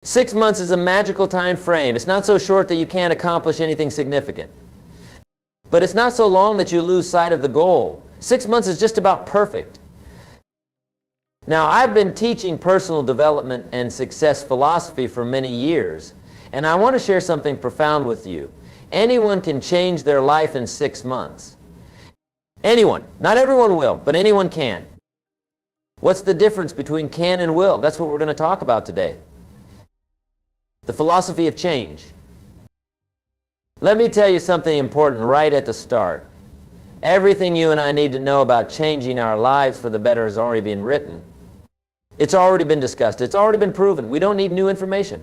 6 months is a magical time frame. It's not so short that you can't accomplish anything significant. But it's not so long that you lose sight of the goal. 6 months is just about perfect. Now, I've been teaching personal development and success philosophy for many years, and I want to share something profound with you. Anyone can change their life in 6 months. Anyone. Not everyone will, but anyone can. What's the difference between can and will? That's what we're going to talk about today. The philosophy of change. Let me tell you something important right at the start. Everything you and I need to know about changing our lives for the better has already been written. It's already been discussed. It's already been proven. We don't need new information.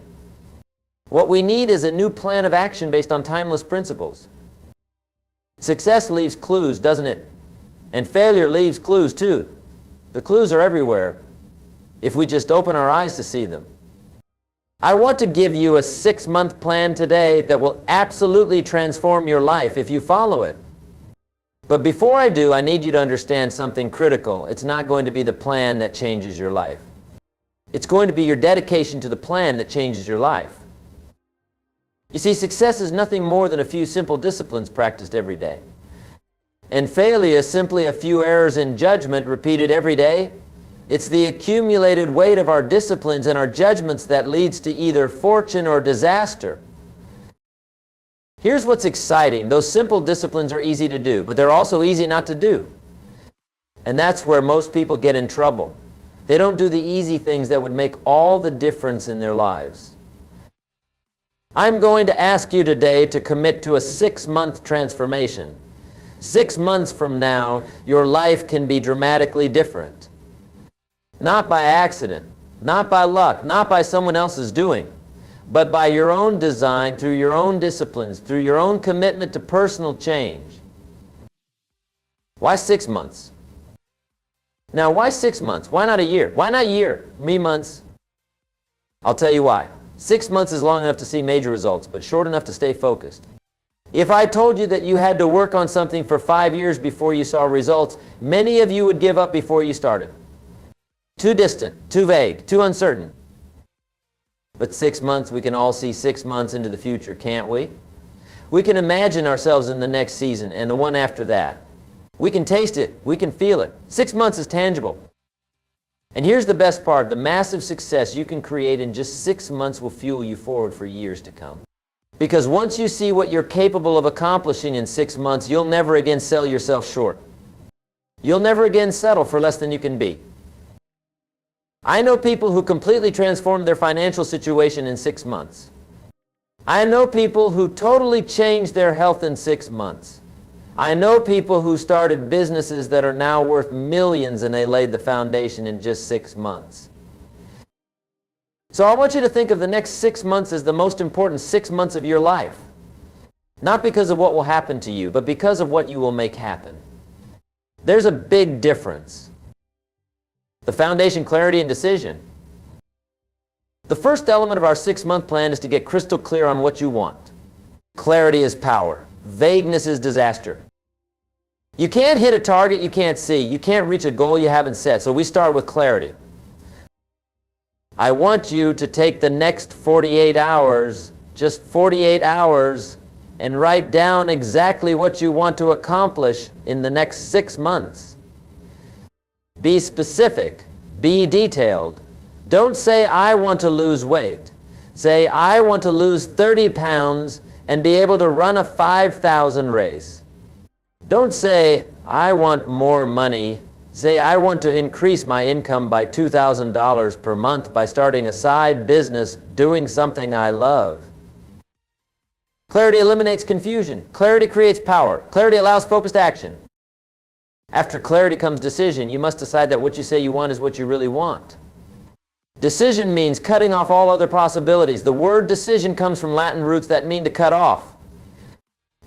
What we need is a new plan of action based on timeless principles. Success leaves clues, doesn't it? And failure leaves clues too. The clues are everywhere if we just open our eyes to see them. I want to give you a 6-month plan today that will absolutely transform your life if you follow it. But before I do, I need you to understand something critical. It's not going to be the plan that changes your life. It's going to be your dedication to the plan that changes your life. You see, success is nothing more than a few simple disciplines practiced every day. And failure is simply a few errors in judgment repeated every day. It's the accumulated weight of our disciplines and our judgments that leads to either fortune or disaster. Here's what's exciting. Those simple disciplines are easy to do, but they're also easy not to do. And that's where most people get in trouble. They don't do the easy things that would make all the difference in their lives. I'm going to ask you today to commit to a 6-month transformation. 6 months from now, your life can be dramatically different. Not by accident, not by luck, not by someone else's doing, but by your own design, through your own disciplines, through your own commitment to personal change. Why 6 months? Now, why 6 months? Why not a year? Why not a year? Me months? I'll tell you why. 6 months is long enough to see major results, but short enough to stay focused. If I told you that you had to work on something for 5 years before you saw results, many of you would give up before you started. Too distant, too vague, too uncertain. But 6 months, we can all see 6 months into the future, can't we? We can imagine ourselves in the next season and the one after that. We can taste it. We can feel it. 6 months is tangible. And here's the best part. The massive success you can create in just 6 months will fuel you forward for years to come. Because once you see what you're capable of accomplishing in 6 months, you'll never again sell yourself short. You'll never again settle for less than you can be. I know people who completely transformed their financial situation in 6 months. I know people who totally changed their health in 6 months. I know people who started businesses that are now worth millions and they laid the foundation in just 6 months. So I want you to think of the next 6 months as the most important 6 months of your life. Not because of what will happen to you, but because of what you will make happen. There's a big difference. The foundation, clarity, and decision. The first element of our 6-month plan is to get crystal clear on what you want. Clarity is power. Vagueness is disaster. You can't hit a target you can't see. You can't reach a goal you haven't set. So we start with clarity. I want you to take the next 48 hours, just 48 hours, and write down exactly what you want to accomplish in the next 6 months. Be specific. Be detailed. Don't say, I want to lose weight. Say, I want to lose 30 pounds and be able to run a 5,000 race. Don't say, I want more money. Say, I want to increase my income by $2,000 per month by starting a side business doing something I love. Clarity eliminates confusion. Clarity creates power. Clarity allows focused action. After clarity comes decision. You must decide that what you say you want is what you really want. Decision means cutting off all other possibilities. The word decision comes from Latin roots that mean to cut off.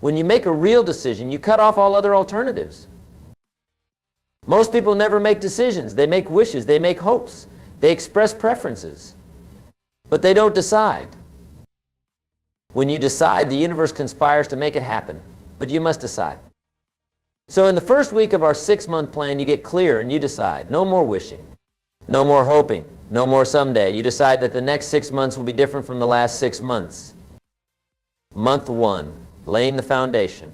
When you make a real decision, you cut off all other alternatives. Most people never make decisions. They make wishes. They make hopes. They express preferences. But they don't decide. When you decide, the universe conspires to make it happen. But you must decide. So in the first week of our 6-month plan, you get clear and you decide. No more wishing. No more hoping. No more someday. You decide that the next 6 months will be different from the last 6 months. Month 1, laying the foundation.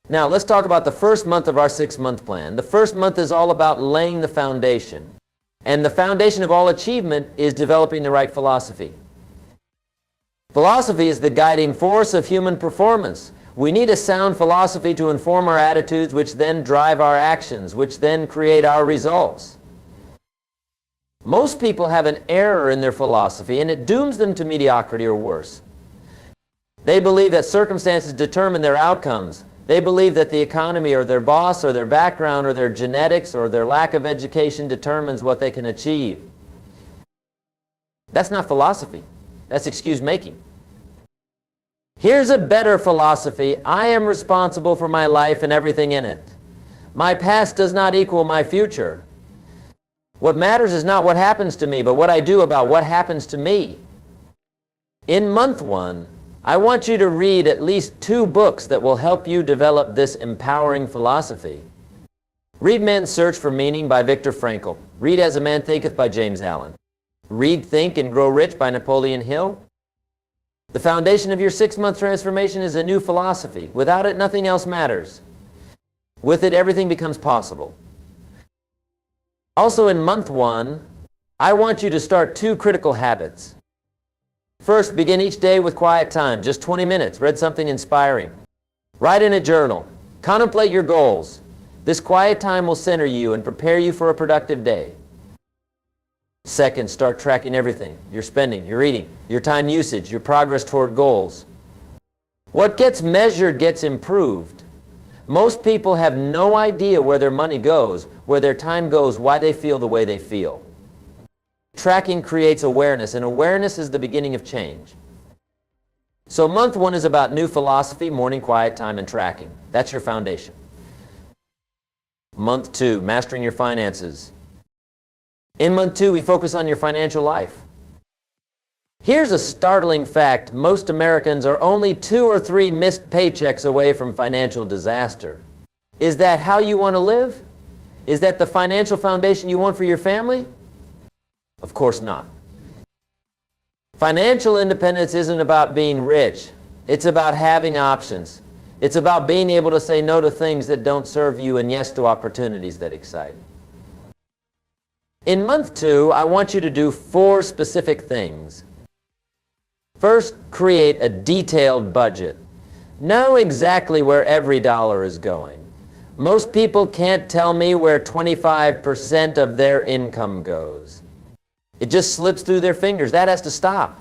Now, let's talk about the first month of our 6-month plan. The first month is all about laying the foundation. And the foundation of all achievement is developing the right philosophy. Philosophy is the guiding force of human performance. We need a sound philosophy to inform our attitudes, which then drive our actions, which then create our results. Most people have an error in their philosophy, and it dooms them to mediocrity or worse. They believe that circumstances determine their outcomes. They believe that the economy or their boss or their background or their genetics or their lack of education determines what they can achieve. That's not philosophy. That's excuse-making. Here's a better philosophy. I am responsible for my life and everything in it. My past does not equal my future. What matters is not what happens to me, but what I do about what happens to me. In month 1, I want you to read at least 2 books that will help you develop this empowering philosophy. Read Man's Search for Meaning by Viktor Frankl. Read As a Man Thinketh by James Allen. Read Think and Grow Rich by Napoleon Hill. The foundation of your 6-month transformation is a new philosophy. Without it, nothing else matters. With it, everything becomes possible. Also in month 1, I want you to start 2 critical habits. First, begin each day with quiet time, just 20 minutes. Read something inspiring. Write in a journal. Contemplate your goals. This quiet time will center you and prepare you for a productive day. Second, start tracking everything. Your spending, your eating, your time usage, your progress toward goals. What gets measured gets improved. Most people have no idea where their money goes, where their time goes, why they feel the way they feel. Tracking creates awareness, and awareness is the beginning of change. So month 1 is about new philosophy, morning quiet time, and tracking. That's your foundation. Month 2, mastering your finances. In month 2, we focus on your financial life. Here's a startling fact. Most Americans are only 2 or 3 missed paychecks away from financial disaster. Is that how you want to live? Is that the financial foundation you want for your family? Of course not. Financial independence isn't about being rich. It's about having options. It's about being able to say no to things that don't serve you and yes to opportunities that excite. In month 2, I want you to do 4 specific things. First, create a detailed budget. Know exactly where every dollar is going. Most people can't tell me where 25% of their income goes. It just slips through their fingers. That has to stop.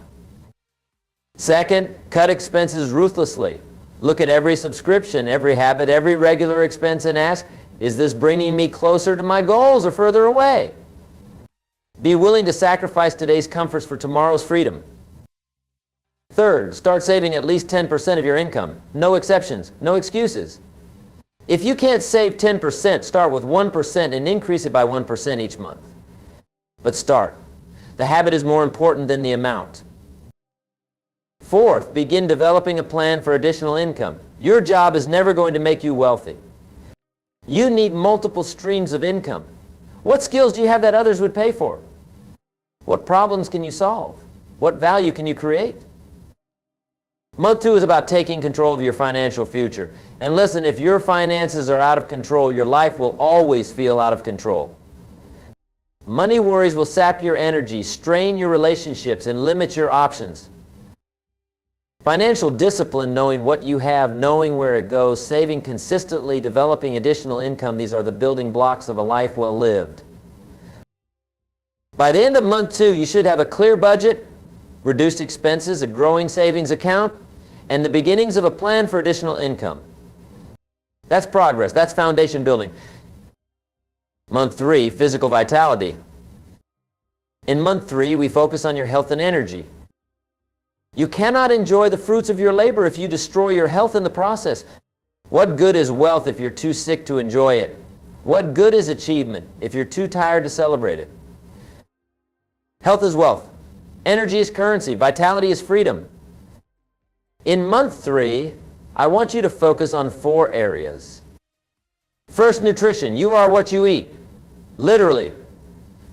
Second, cut expenses ruthlessly. Look at every subscription, every habit, every regular expense and ask, is this bringing me closer to my goals or further away? Be willing to sacrifice today's comforts for tomorrow's freedom. Third, start saving at least 10% of your income. No exceptions, no excuses. If you can't save 10%, start with 1% and increase it by 1% each month. But start. The habit is more important than the amount. Fourth, begin developing a plan for additional income. Your job is never going to make you wealthy. You need multiple streams of income. What skills do you have that others would pay for? What problems can you solve? What value can you create? Month 2 is about taking control of your financial future. And listen, if your finances are out of control, your life will always feel out of control. Money worries will sap your energy, strain your relationships, and limit your options. Financial discipline, knowing what you have, knowing where it goes, saving consistently, developing additional income, these are the building blocks of a life well lived. By the end of month 2, you should have a clear budget, reduced expenses, a growing savings account, and the beginnings of a plan for additional income. That's progress. That's foundation building. Month 3, physical vitality. In month 3, we focus on your health and energy. You cannot enjoy the fruits of your labor if you destroy your health in the process. What good is wealth if you're too sick to enjoy it? What good is achievement if you're too tired to celebrate it? Health is wealth. Energy is currency. Vitality is freedom. In month 3, I want you to focus on 4 areas. First, nutrition. You are what you eat. Literally.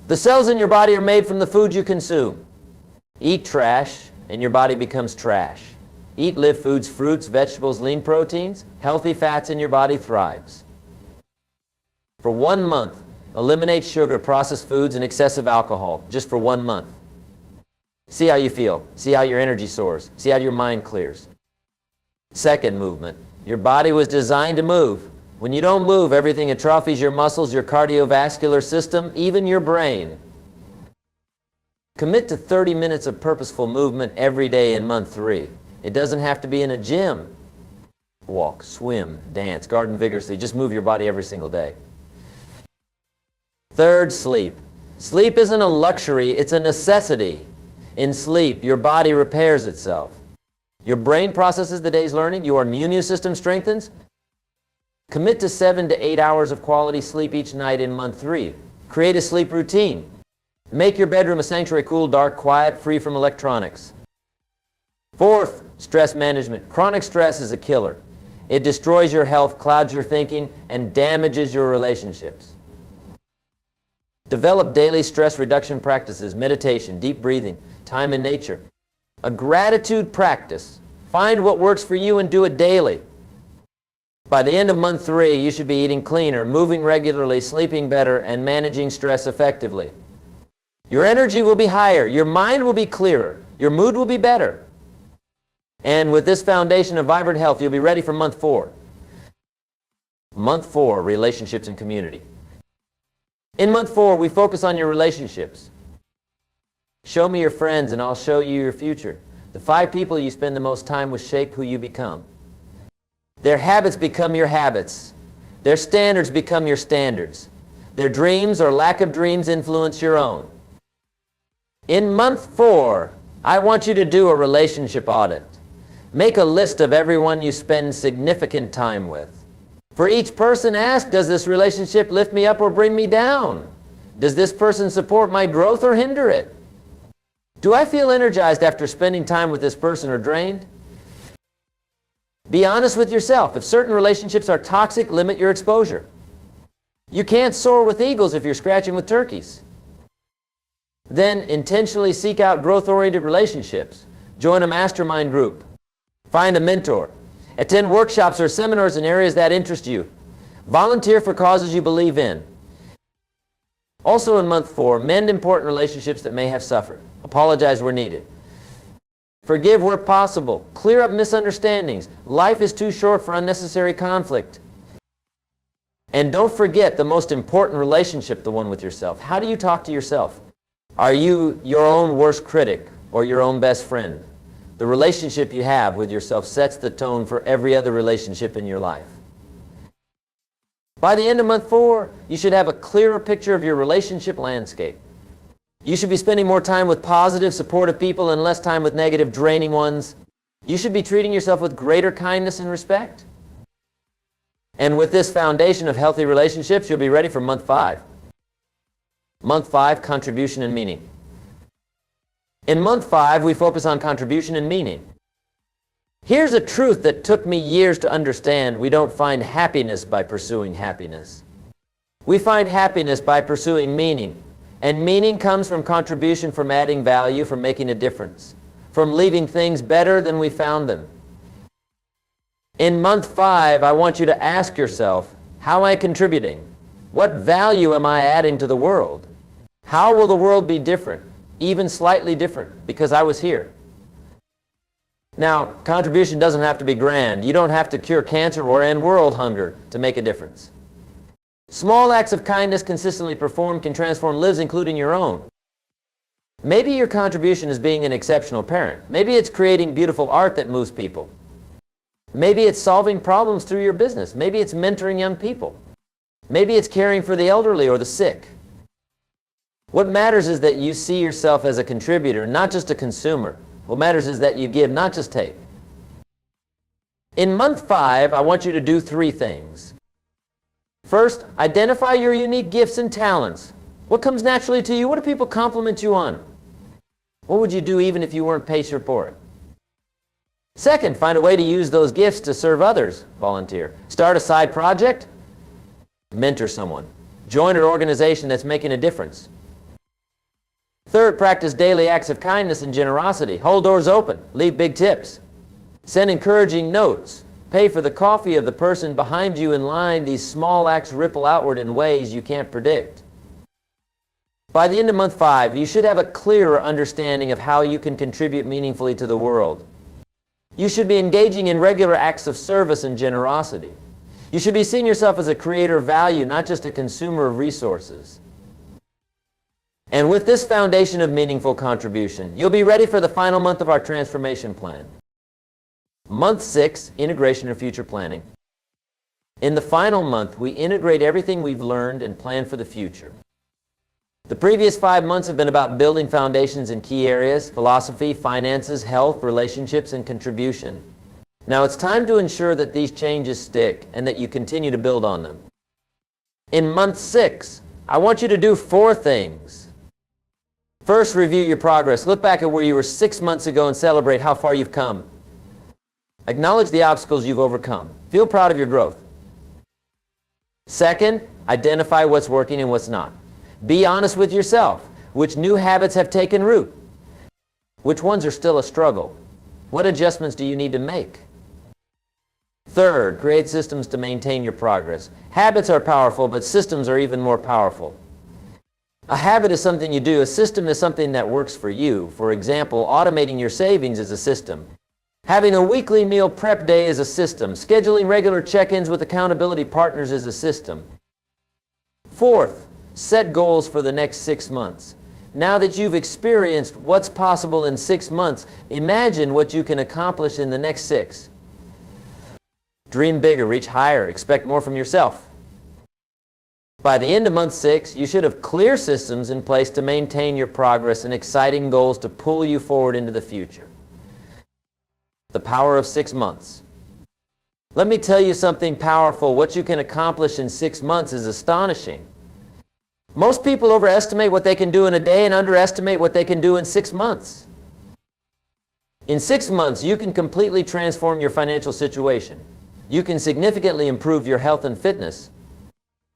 The cells in your body are made from the food you consume. Eat trash, and your body becomes trash. Eat live foods, fruits, vegetables, lean proteins, healthy fats, and your body thrives. For 1 month, eliminate sugar, processed foods, and excessive alcohol, just for 1 month. See how you feel. See how your energy soars. See how your mind clears. Second movement. Your body was designed to move. When you don't move, everything atrophies your muscles, your cardiovascular system, even your brain. Commit to 30 minutes of purposeful movement every day in month 3. It doesn't have to be in a gym. Walk, swim, dance, garden vigorously. Just move your body every single day. Third, sleep. Sleep isn't a luxury, it's a necessity. In sleep, your body repairs itself. Your brain processes the day's learning, your immune system strengthens. Commit to 7 to 8 hours of quality sleep each night in month 3. Create a sleep routine. Make your bedroom a sanctuary, cool, dark, quiet, free from electronics. Fourth, stress management. Chronic stress is a killer. It destroys your health, clouds your thinking, and damages your relationships. Develop daily stress reduction practices, meditation, deep breathing, time in nature. A gratitude practice. Find what works for you and do it daily. By the end of month 3, you should be eating cleaner, moving regularly, sleeping better, and managing stress effectively. Your energy will be higher, your mind will be clearer, your mood will be better. And with this foundation of vibrant health, you'll be ready for month 4. Month 4, relationships and community. In month 4, we focus on your relationships. Show me your friends and I'll show you your future. The 5 people you spend the most time with shape who you become. Their habits become your habits. Their standards become your standards. Their dreams or lack of dreams influence your own. In month 4, I want you to do a relationship audit. Make a list of everyone you spend significant time with. For each person, ask, does this relationship lift me up or bring me down? Does this person support my growth or hinder it? Do I feel energized after spending time with this person or drained? Be honest with yourself. If certain relationships are toxic, limit your exposure. You can't soar with eagles if you're scratching with turkeys. Then intentionally seek out growth-oriented relationships. Join a mastermind group. Find a mentor. Attend workshops or seminars in areas that interest you. Volunteer for causes you believe in. Also in month 4, mend important relationships that may have suffered. Apologize where needed. Forgive where possible. Clear up misunderstandings. Life is too short for unnecessary conflict. And don't forget the most important relationship, the one with yourself. How do you talk to yourself? Are you your own worst critic or your own best friend? The relationship you have with yourself sets the tone for every other relationship in your life. By the end of month 4, you should have a clearer picture of your relationship landscape. You should be spending more time with positive, supportive people and less time with negative, draining ones. You should be treating yourself with greater kindness and respect. And with this foundation of healthy relationships, you'll be ready for month 5. Month 5, contribution and meaning. In month 5, we focus on contribution and meaning. Here's a truth that took me years to understand. We don't find happiness by pursuing happiness. We find happiness by pursuing meaning. And meaning comes from contribution, from adding value, from making a difference, from leaving things better than we found them. In month 5, I want you to ask yourself, how am I contributing? What value am I adding to the world? How will the world be different, even slightly different, because I was here? Now, contribution doesn't have to be grand. You don't have to cure cancer or end world hunger to make a difference. Small acts of kindness consistently performed can transform lives, including your own. Maybe your contribution is being an exceptional parent. Maybe it's creating beautiful art that moves people. Maybe it's solving problems through your business. Maybe it's mentoring young people. Maybe it's caring for the elderly or the sick. What matters is that you see yourself as a contributor, not just a consumer. What matters is that you give, not just take. In month 5, I want you to do 3 things. First, identify your unique gifts and talents. What comes naturally to you? What do people compliment you on? What would you do even if you weren't paid for it? Second, find a way to use those gifts to serve others. Volunteer. Start a side project. Mentor someone. Join an organization that's making a difference. Third, practice daily acts of kindness and generosity. Hold doors open. Leave big tips. Send encouraging notes. Pay for the coffee of the person behind you in line. These small acts ripple outward in ways you can't predict. By the end of month 5, you should have a clearer understanding of how you can contribute meaningfully to the world. You should be engaging in regular acts of service and generosity. You should be seeing yourself as a creator of value, not just a consumer of resources. And with this foundation of meaningful contribution, you'll be ready for the final month of our transformation plan. Month 6, integration or future planning. In the final month, we integrate everything we've learned and plan for the future. The previous 5 months have been about building foundations in key areas: philosophy, finances, health, relationships, and contribution. Now it's time to ensure that these changes stick and that you continue to build on them. In month 6, I want you to do 4 things. First, review your progress. Look back at where you were 6 months ago and celebrate how far you've come. Acknowledge the obstacles you've overcome. Feel proud of your growth. Second, identify what's working and what's not. Be honest with yourself. Which new habits have taken root? Which ones are still a struggle? What adjustments do you need to make? Third, create systems to maintain your progress. Habits are powerful, but systems are even more powerful. A habit is something you do. A system is something that works for you. For example, automating your savings is a system. Having a weekly meal prep day is a system. Scheduling regular check-ins with accountability partners is a system. Fourth, set goals for the next 6 months. Now that you've experienced what's possible in 6 months, imagine what you can accomplish in the next 6. Dream bigger, reach higher, expect more from yourself. By the end of month 6, you should have clear systems in place to maintain your progress and exciting goals to pull you forward into the future. The power of 6 months. Let me tell you something powerful. What you can accomplish in 6 months is astonishing. Most people overestimate what they can do in a day and underestimate what they can do in 6 months. In 6 months, you can completely transform your financial situation. You can significantly improve your health and fitness.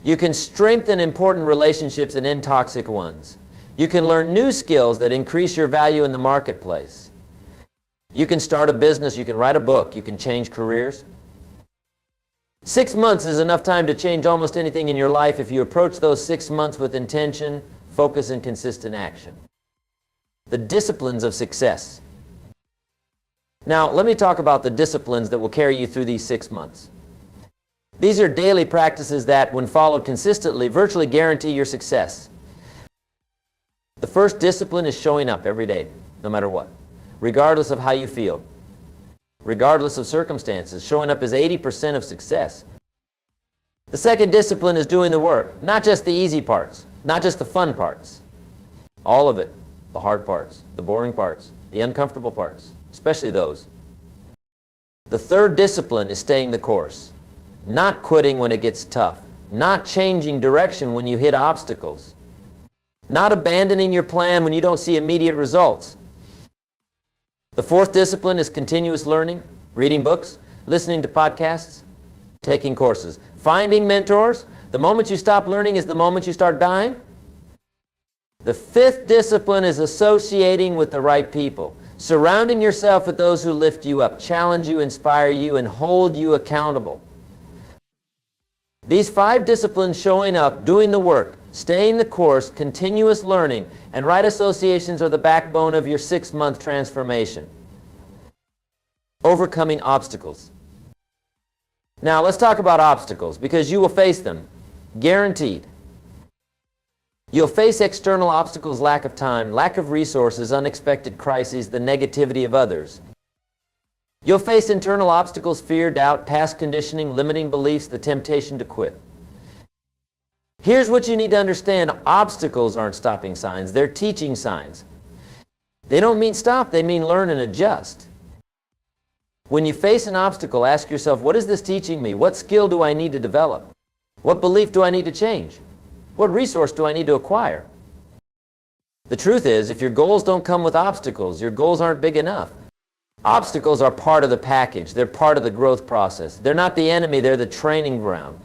You can strengthen important relationships and end toxic ones. You can learn new skills that increase your value in the marketplace. You can start a business, you can write a book, you can change careers. 6 months is enough time to change almost anything in your life if you approach those 6 months with intention, focus, and consistent action. The disciplines of success. Now, let me talk about the disciplines that will carry you through these 6 months. These are daily practices that, when followed consistently, virtually guarantee your success. The first discipline is showing up every day, no matter what, regardless of how you feel. Regardless of circumstances, showing up is 80% of success. The second discipline is doing the work, not just the easy parts, not just the fun parts. All of it, the hard parts, the boring parts, the uncomfortable parts, especially those. The third discipline is staying the course, not quitting when it gets tough, not changing direction when you hit obstacles, not abandoning your plan when you don't see immediate results. The fourth discipline is continuous learning, reading books, listening to podcasts, taking courses, finding mentors. The moment you stop learning is the moment you start dying. The fifth discipline is associating with the right people, surrounding yourself with those who lift you up, challenge you, inspire you, and hold you accountable. These 5 disciplines, showing up, doing the work, staying the course, continuous learning, and right associations are the backbone of your 6-month transformation. Overcoming obstacles. Now let's talk about obstacles, because you will face them, guaranteed. You'll face external obstacles: lack of time, lack of resources, unexpected crises, the negativity of others. You'll face internal obstacles: fear, doubt, past conditioning, limiting beliefs, the temptation to quit. Here's what you need to understand. Obstacles aren't stopping signs, they're teaching signs. They don't mean stop, they mean learn and adjust. When you face an obstacle, ask yourself, what is this teaching me? What skill do I need to develop? What belief do I need to change? What resource do I need to acquire? The truth is, if your goals don't come with obstacles, your goals aren't big enough. Obstacles are part of the package. They're part of the growth process. They're not the enemy, they're the training ground.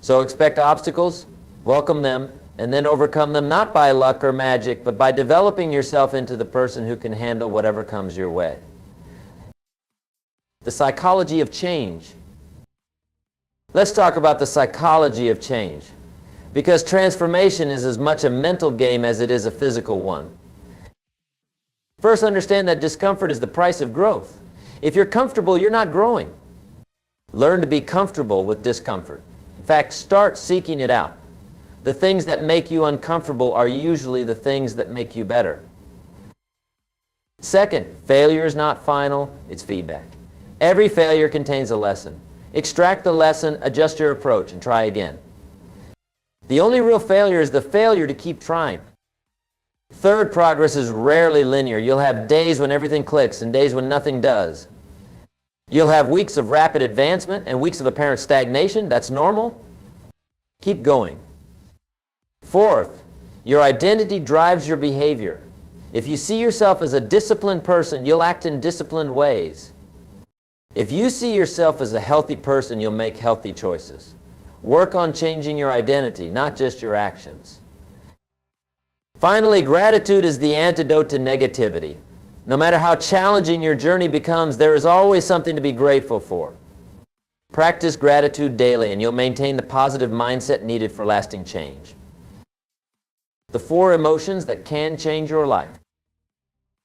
So expect obstacles, welcome them, and then overcome them not by luck or magic, but by developing yourself into the person who can handle whatever comes your way. The psychology of change. Let's talk about the psychology of change, because transformation is as much a mental game as it is a physical one. First, understand that discomfort is the price of growth. If you're comfortable, you're not growing. Learn to be comfortable with discomfort. In fact, start seeking it out. The things that make you uncomfortable are usually the things that make you better. Second, failure is not final, it's feedback. Every failure contains a lesson. Extract the lesson, adjust your approach, and try again. The only real failure is the failure to keep trying. Third, progress is rarely linear. You'll have days when everything clicks and days when nothing does. You'll have weeks of rapid advancement and weeks of apparent stagnation. That's normal. Keep going. Fourth, your identity drives your behavior. If you see yourself as a disciplined person, you'll act in disciplined ways. If you see yourself as a healthy person, you'll make healthy choices. Work on changing your identity, not just your actions. Finally, gratitude is the antidote to negativity. No matter how challenging your journey becomes, there is always something to be grateful for. Practice gratitude daily, and you'll maintain the positive mindset needed for lasting change. The 4 emotions that can change your life.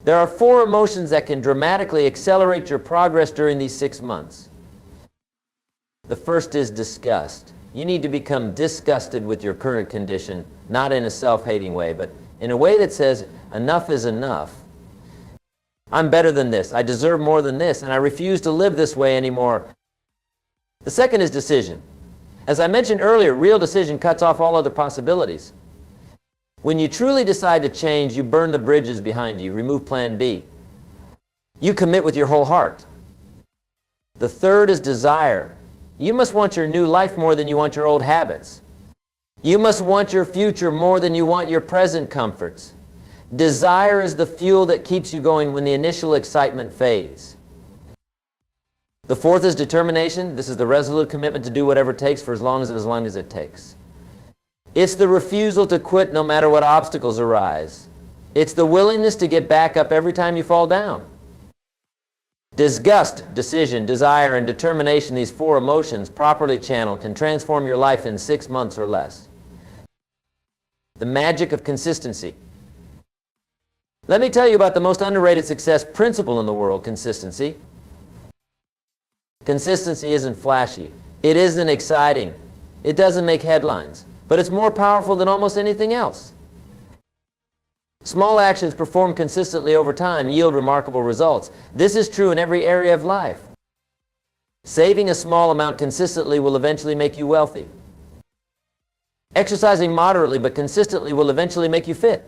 There are 4 emotions that can dramatically accelerate your progress during these 6 months. The first is disgust. You need to become disgusted with your current condition, not in a self-hating way, but in a way that says, enough is enough. I'm better than this. I deserve more than this, and I refuse to live this way anymore. The second is decision. As I mentioned earlier, real decision cuts off all other possibilities. When you truly decide to change, you burn the bridges behind you, remove plan B. You commit with your whole heart. The third is desire. You must want your new life more than you want your old habits. You must want your future more than you want your present comforts. Desire is the fuel that keeps you going when the initial excitement fades. The fourth is determination. This is the resolute commitment to do whatever it takes for as long as it takes. It's the refusal to quit no matter what obstacles arise. It's the willingness to get back up every time you fall down. Disgust, decision, desire, and determination, these 4 emotions properly channeled, can transform your life in 6 months or less. The magic of consistency. Let me tell you about the most underrated success principle in the world, consistency. Consistency isn't flashy. It isn't exciting. It doesn't make headlines. But it's more powerful than almost anything else. Small actions performed consistently over time yield remarkable results. This is true in every area of life. Saving a small amount consistently will eventually make you wealthy. Exercising moderately but consistently will eventually make you fit.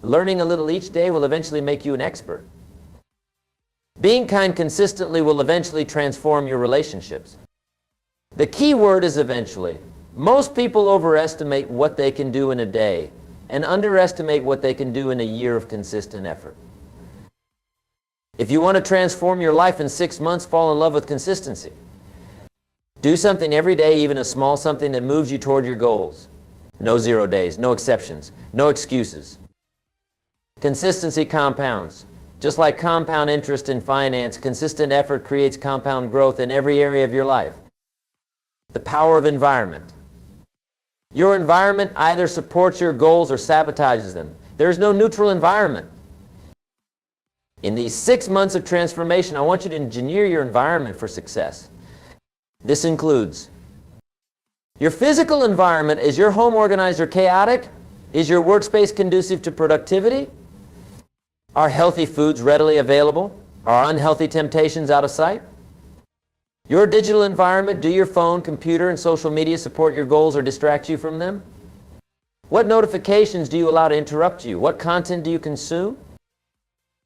Learning a little each day will eventually make you an expert. Being kind consistently will eventually transform your relationships. The key word is eventually. Most people overestimate what they can do in a day and underestimate what they can do in a year of consistent effort. If you want to transform your life in 6 months, fall in love with consistency. Do something every day, even a small something that moves you toward your goals. No 0 days, no exceptions, no excuses. Consistency compounds. Just like compound interest in finance, consistent effort creates compound growth in every area of your life. The power of environment. Your environment either supports your goals or sabotages them. There is no neutral environment. In these 6 months of transformation, I want you to engineer your environment for success. This includes your physical environment. Is your home organized or chaotic? Is your workspace conducive to productivity? Are healthy foods readily available? Are unhealthy temptations out of sight? Your digital environment, do your phone, computer, and social media support your goals or distract you from them? What notifications do you allow to interrupt you? What content do you consume?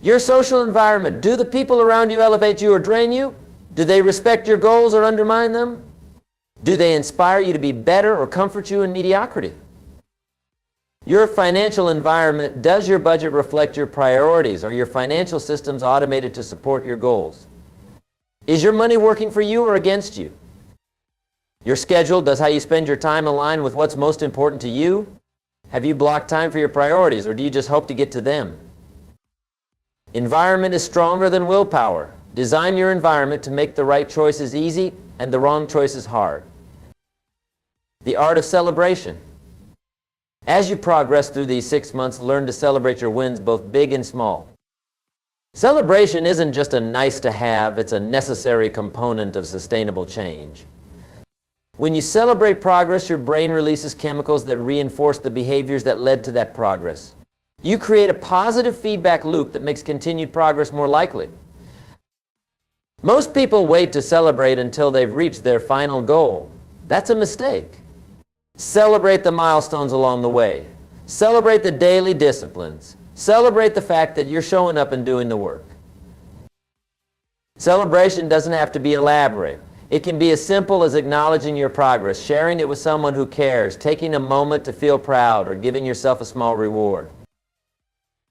Your social environment, do the people around you elevate you or drain you? Do they respect your goals or undermine them? Do they inspire you to be better or comfort you in mediocrity? Your financial environment, does your budget reflect your priorities? Are your financial systems automated to support your goals? Is your money working for you or against you? Your schedule, does how you spend your time align with what's most important to you? Have you blocked time for your priorities, or do you just hope to get to them? Environment is stronger than willpower. Design your environment to make the right choices easy and the wrong choices hard. The art of celebration. As you progress through these 6 months, learn to celebrate your wins, both big and small. Celebration isn't just a nice to have, it's a necessary component of sustainable change. When you celebrate progress, your brain releases chemicals that reinforce the behaviors that led to that progress. You create a positive feedback loop that makes continued progress more likely. Most people wait to celebrate until they've reached their final goal. That's a mistake. Celebrate the milestones along the way. Celebrate the daily disciplines. Celebrate the fact that you're showing up and doing the work. Celebration doesn't have to be elaborate. It can be as simple as acknowledging your progress, sharing it with someone who cares, taking a moment to feel proud, or giving yourself a small reward.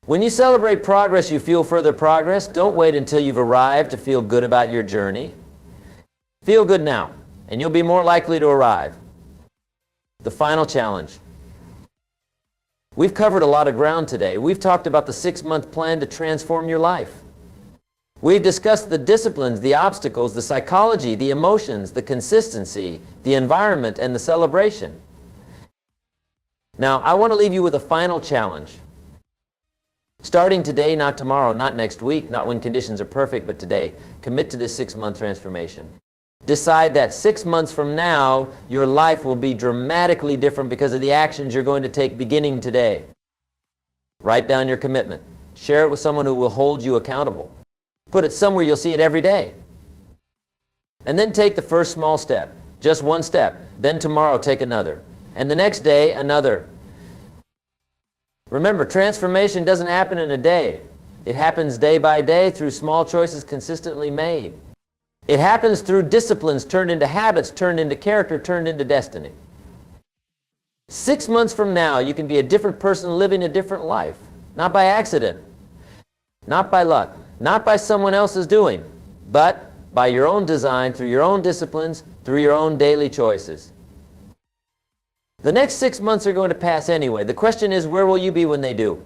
When you celebrate progress, you fuel further progress. Don't wait until you've arrived to feel good about your journey. Feel good now, and you'll be more likely to arrive. The final challenge. We've covered a lot of ground today. We've talked about the 6-month plan to transform your life. We've discussed the disciplines, the obstacles, the psychology, the emotions, the consistency, the environment, and the celebration. Now, I want to leave you with a final challenge. Starting today, not tomorrow, not next week, not when conditions are perfect, but today, commit to this 6-month transformation. Decide that 6 months from now, your life will be dramatically different because of the actions you're going to take beginning today. Write down your commitment. Share it with someone who will hold you accountable. Put it somewhere you'll see it every day. And then take the first small step. Just one step. Then tomorrow take another. And the next day, another. Remember, transformation doesn't happen in a day. It happens day by day through small choices consistently made. It happens through disciplines turned into habits, turned into character, turned into destiny. 6 months from now, you can be a different person living a different life. Not by accident. Not by luck. Not by someone else's doing. But by your own design, through your own disciplines, through your own daily choices. The next 6 months are going to pass anyway. The question is, where will you be when they do?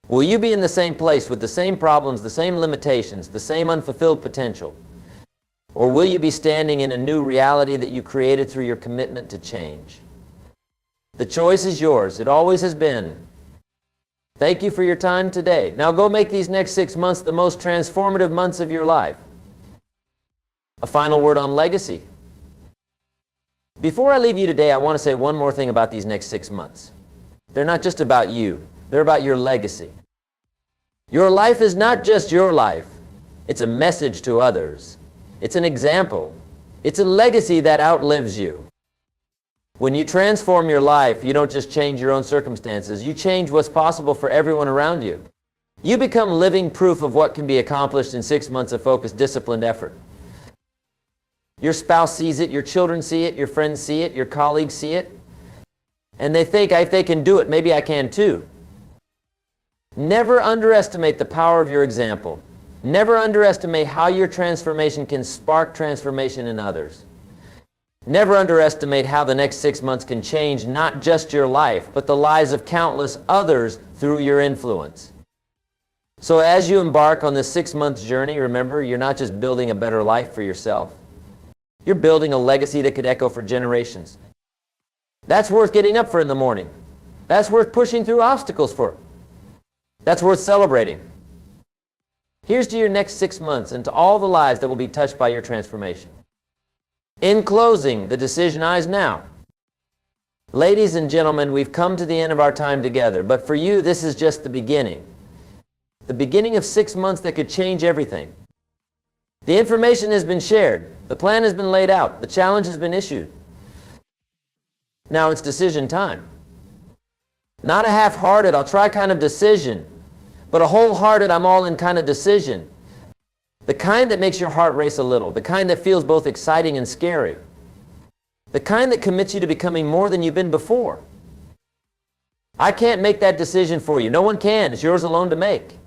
Will you be in the same place with the same problems, the same limitations, the same unfulfilled potential? Or will you be standing in a new reality that you created through your commitment to change? The choice is yours. It always has been. Thank you for your time today. Now go make these next 6 months the most transformative months of your life. A final word on legacy. Before I leave you today, I want to say one more thing about these next 6 months. They're not just about you. They're about your legacy. Your life is not just your life. It's a message to others. It's an example. It's a legacy that outlives you. When you transform your life, you don't just change your own circumstances. You change what's possible for everyone around you. You become living proof of what can be accomplished in 6 months of focused, disciplined effort. Your spouse sees it, your children see it, your friends see it, your colleagues see it, and they think, if they can do it, maybe I can too. Never underestimate the power of your example. Never underestimate how your transformation can spark transformation in others. Never underestimate how the next 6 months can change not just your life, but the lives of countless others through your influence. So as you embark on this 6-month journey, remember, you're not just building a better life for yourself. You're building a legacy that could echo for generations. That's worth getting up for in the morning. That's worth pushing through obstacles for. That's worth celebrating. Here's to your next 6 months and to all the lives that will be touched by your transformation. In closing, the decision is now. Ladies and gentlemen, we've come to the end of our time together, but for you, this is just the beginning. The beginning of 6 months that could change everything. The information has been shared. The plan has been laid out. The challenge has been issued. Now it's decision time. Not a half-hearted, I'll try kind of decision, but a wholehearted, I'm all in kind of decision. The kind that makes your heart race a little. The kind that feels both exciting and scary. The kind that commits you to becoming more than you've been before. I can't make that decision for you. No one can. It's yours alone to make.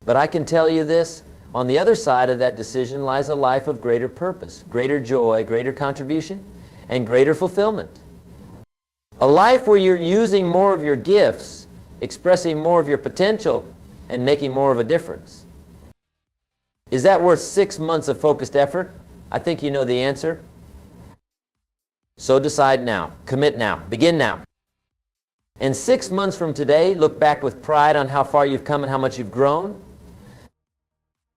But I can tell you this. On the other side of that decision lies a life of greater purpose, greater joy, greater contribution, and greater fulfillment. A life where you're using more of your gifts, expressing more of your potential, and making more of a difference. Is that worth 6 months of focused effort? I think you know the answer. So decide now. Commit now. Begin now. And 6 months from today, look back with pride on how far you've come and how much you've grown.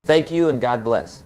Thank you, and God bless.